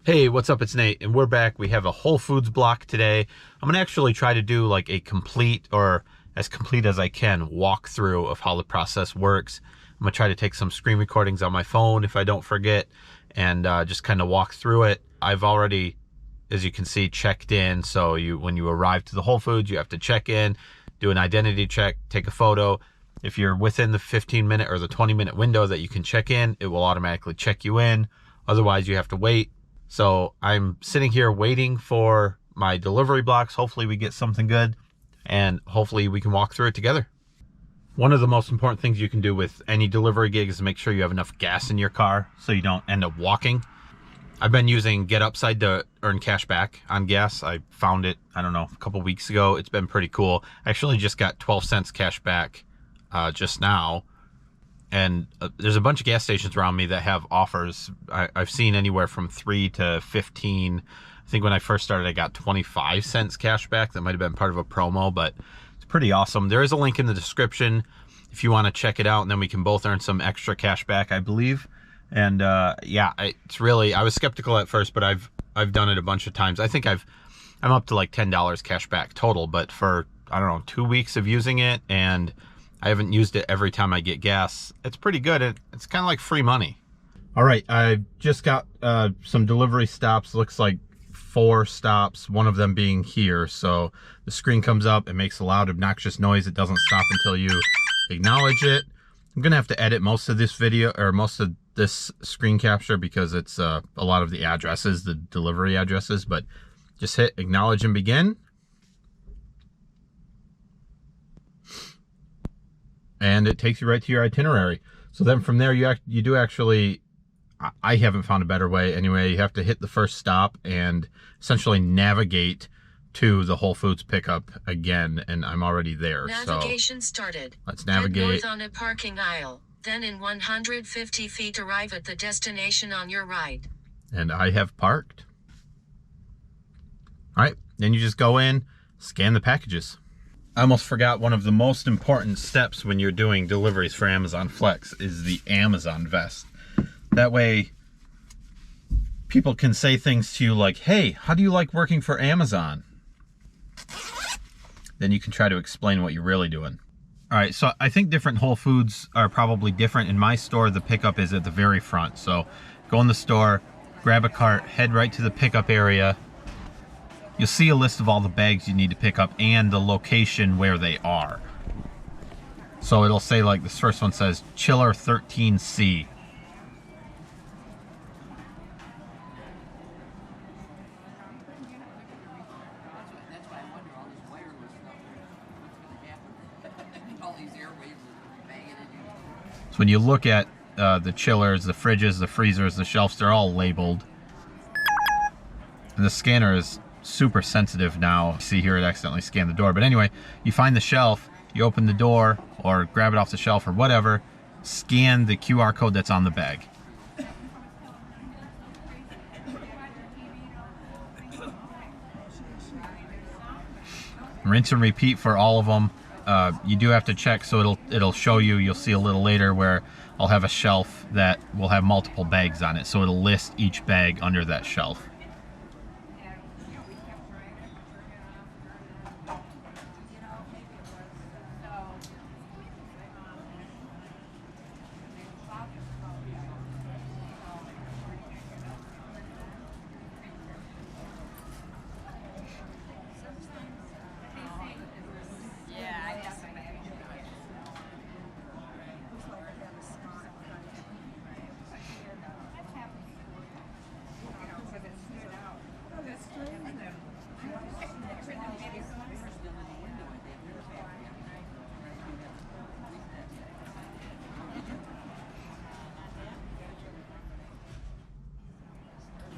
Hey, what's up? It's Nate, and we're back. We have a Whole Foods block today. I'm gonna actually try to do like a complete, or as complete as I can, walkthrough of how the process works. I'm gonna try to take some screen recordings on my phone if I don't forget, and just kind of walk through it. I've already, as you can see, checked in. So when you arrive to the Whole Foods, you have to check in, do an identity check, take a photo. If you're within the 15-minute or the 20-minute window that you can check in, it will automatically check you in. Otherwise, you have to wait. So I'm sitting here waiting for my delivery blocks. Hopefully we get something good, and hopefully we can walk through it together. One of the most important things you can do with any delivery gig is make sure you have enough gas in your car so you don't end up walking. I've been using Get Upside to earn cash back on gas. I found it, I don't know, a couple weeks ago. It's been pretty cool. I actually just got 12 cents cash back just now. And there's a bunch of gas stations around me that have offers. I've seen anywhere from 3 to 15. I think when I first started, I got 25 cents cash back. That might have been part of a promo, but it's pretty awesome. There is a link in the description if you want to check it out, and then we can both earn some extra cash back, I believe. And yeah, it's really, I was skeptical at first, but I've done it a bunch of times. I think I'm up to like $10 cash back total, but for, I don't know, 2 weeks of using it, and I haven't used it every time I get gas. It's pretty good. It's kind of like free money. All right, I just got some delivery stops. Looks like 4 stops, one of them being here. So the screen comes up, it makes a loud, obnoxious noise. It doesn't stop until you acknowledge it. I'm gonna have to edit most of this video, or most of this screen capture, because it's a lot of the addresses, the delivery addresses, but just hit acknowledge and begin. And it takes you right to your itinerary. So then from there, you do actually, I haven't found a better way anyway. You have to hit the first stop and essentially navigate to the Whole Foods pickup again, and I'm already there. Navigation started. Let's navigate. Head north on a parking aisle. Then in 150 feet, arrive at the destination on your right. And I have parked. All right, then you just go in, scan the packages. I almost forgot, one of the most important steps when you're doing deliveries for Amazon Flex is the Amazon vest. That way people can say things to you like, hey, how do you like working for Amazon? Then you can try to explain what you're really doing. All right, so I think different Whole Foods are probably different. In my store, the pickup is at the very front. So go in the store, grab a cart, head right to the pickup area. You'll see a list of all the bags you need to pick up and the location where they are. So it'll say, like, this first one says Chiller 13C. So when you look at the chillers, the fridges, the freezers, the shelves, they're all labeled. And the scanner is super sensitive now. See here, it accidentally scanned the door. But anyway, you find the shelf, you open the door or grab it off the shelf or whatever, scan the QR code that's on the bag. Rinse and repeat for all of them. You do have to check, so it'll show you, you'll see a little later where I'll have a shelf that will have multiple bags on it. So it'll list each bag under that shelf.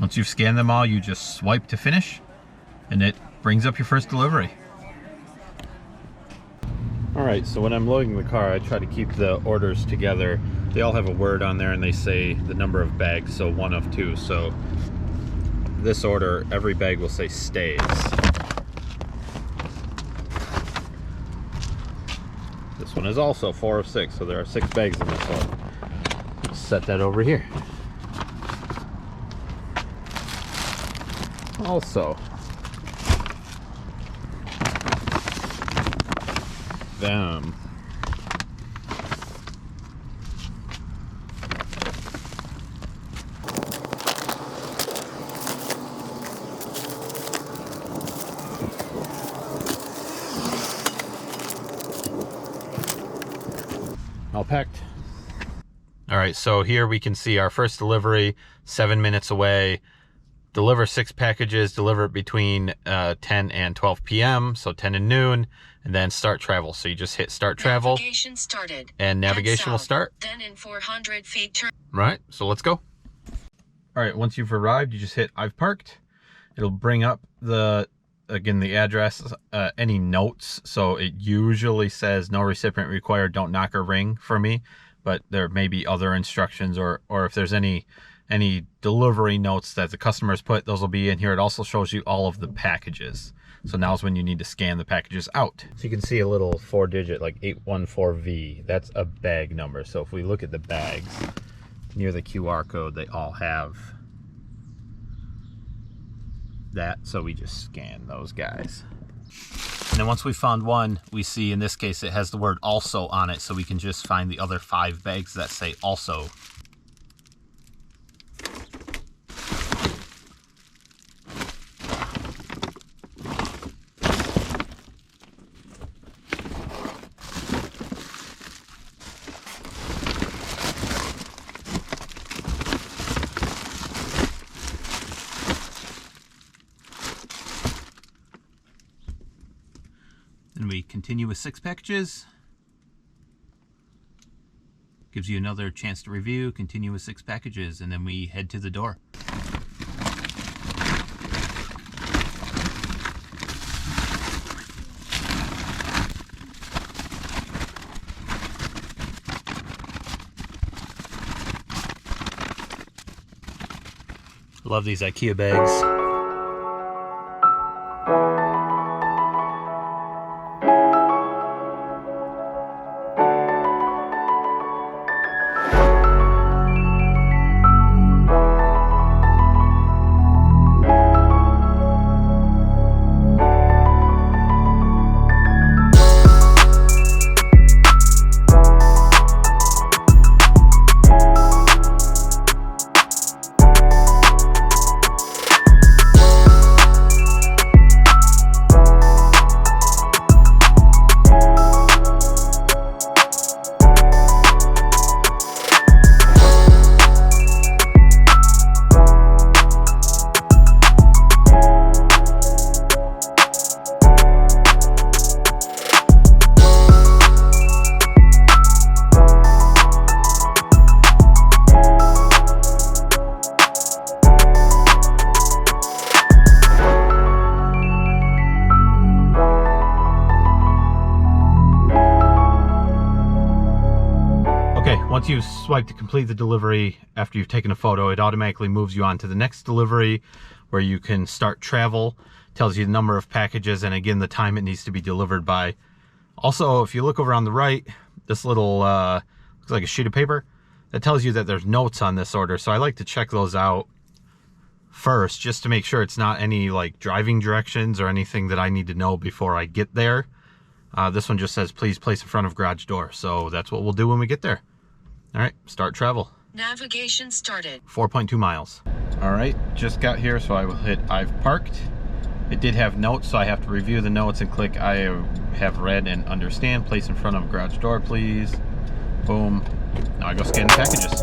Once you've scanned them all, you just swipe to finish, and it brings up your first delivery. All right, so when I'm loading the car, I try to keep the orders together. They all have a word on there, and they say the number of bags, so 1 of 2. So this order, every bag will say stays. This one is also 4 of 6, so there are 6 bags in this one. Set that over here. also. Them. All packed. All right, so here we can see our first delivery, 7 minutes away. Deliver 6 packages, deliver it between 10 and 12 p.m., so 10 and noon, and then start travel. So you just hit start travel. Navigation started. And navigation will start. Then in 400 feet turn. Right, so let's go. All right, once you've arrived, you just hit I've parked. It'll bring up the address, any notes. So it usually says no recipient required, don't knock or ring for me, but there may be other instructions, or if there's any delivery notes that the customers put, those will be in here. It also shows you all of the packages. So now's when you need to scan the packages out. So you can see a little 4-digit, like 814V. That's a bag number. So if we look at the bags near the QR code, they all have that. So we just scan those guys. And then once we found one, we see in this case it has the word also on it, so we can just find the other 5 bags that say also. Then we continue with 6 packages. Gives you another chance to review, continue with 6 packages, and then we head to the door. Love these IKEA bags. Once you swipe to complete the delivery after you've taken a photo, it automatically moves you on to the next delivery where you can start travel. Tells you the number of packages and again the time it needs to be delivered by. Also, if you look over on the right, this little looks like a sheet of paper that tells you that there's notes on this order. So I like to check those out first just to make sure it's not any like driving directions or anything that I need to know before I get there. This one just says please place in front of garage door, so that's what we'll do when we get there. All right, start travel. Navigation started. 4.2 miles. All right, just got here, so I will hit I've parked. It did have notes, so I have to review the notes and click I have read and understand. Place in front of garage door, please. Boom. Now I go scan the packages.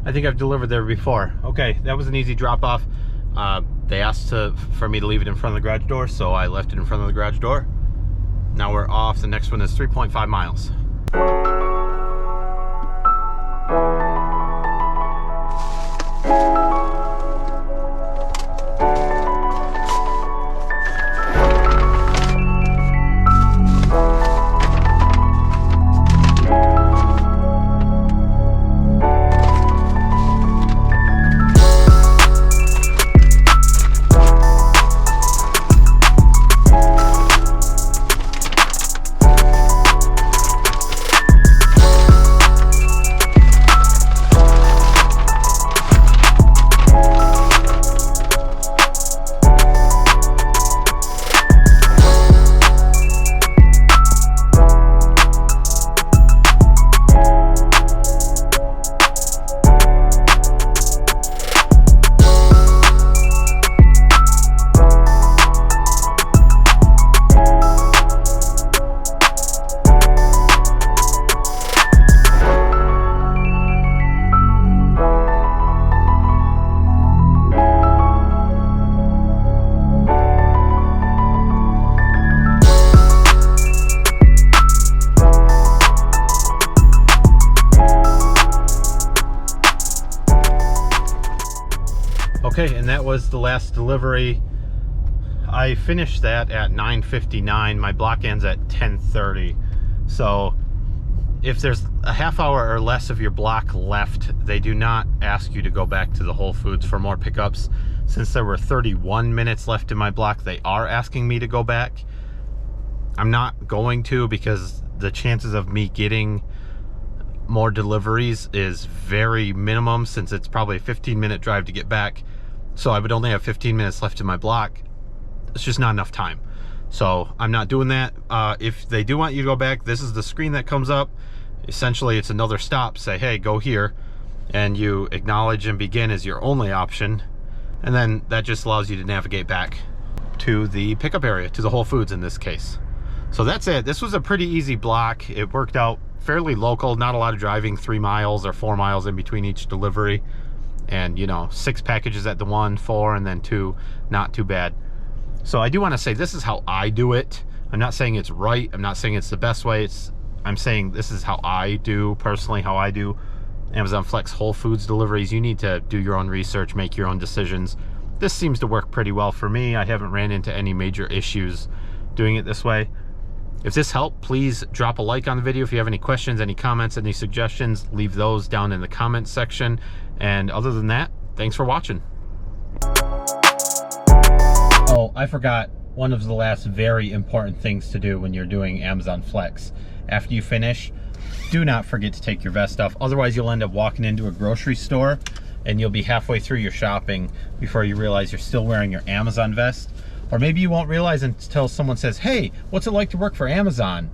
I think I've delivered there before. Okay, that was an easy drop off. They asked for me to leave it in front of the garage door, so I left it in front of the garage door. Now we're off. The next one is 3.5 miles. Okay, and that was the last delivery. I finished that at 9:59. My block ends at 10:30. So if there's a half hour or less of your block left, they do not ask you to go back to the Whole Foods for more pickups. Since there were 31 minutes left in my block, they are asking me to go back. I'm not going to, because the chances of me getting more deliveries is very minimum, since it's probably a 15-minute drive to get back. So I would only have 15 minutes left in my block. It's just not enough time. So I'm not doing that. If they do want you to go back, this is the screen that comes up. Essentially, it's another stop. Say, hey, go here. And you acknowledge and begin as your only option. And then that just allows you to navigate back to the pickup area, to the Whole Foods in this case. So that's it. This was a pretty easy block. It worked out fairly local, not a lot of driving, 3 miles or 4 miles in between each delivery. And, you know, 6 packages at the 1, 4, and then 2, not too bad. So I do want to say this is how I do it. I'm not saying it's right. I'm not saying it's the best way. I'm saying this is how I do, personally, how I do Amazon Flex Whole Foods deliveries. You need to do your own research, make your own decisions. This seems to work pretty well for me. I haven't ran into any major issues doing it this way. If this helped, please drop a like on the video. If you have any questions, any comments, any suggestions, leave those down in the comments section. And other than that, thanks for watching. Oh, I forgot one of the last very important things to do when you're doing Amazon Flex. After you finish, do not forget to take your vest off. Otherwise, you'll end up walking into a grocery store and you'll be halfway through your shopping before you realize you're still wearing your Amazon vest. Or maybe you won't realize until someone says, hey, what's it like to work for Amazon?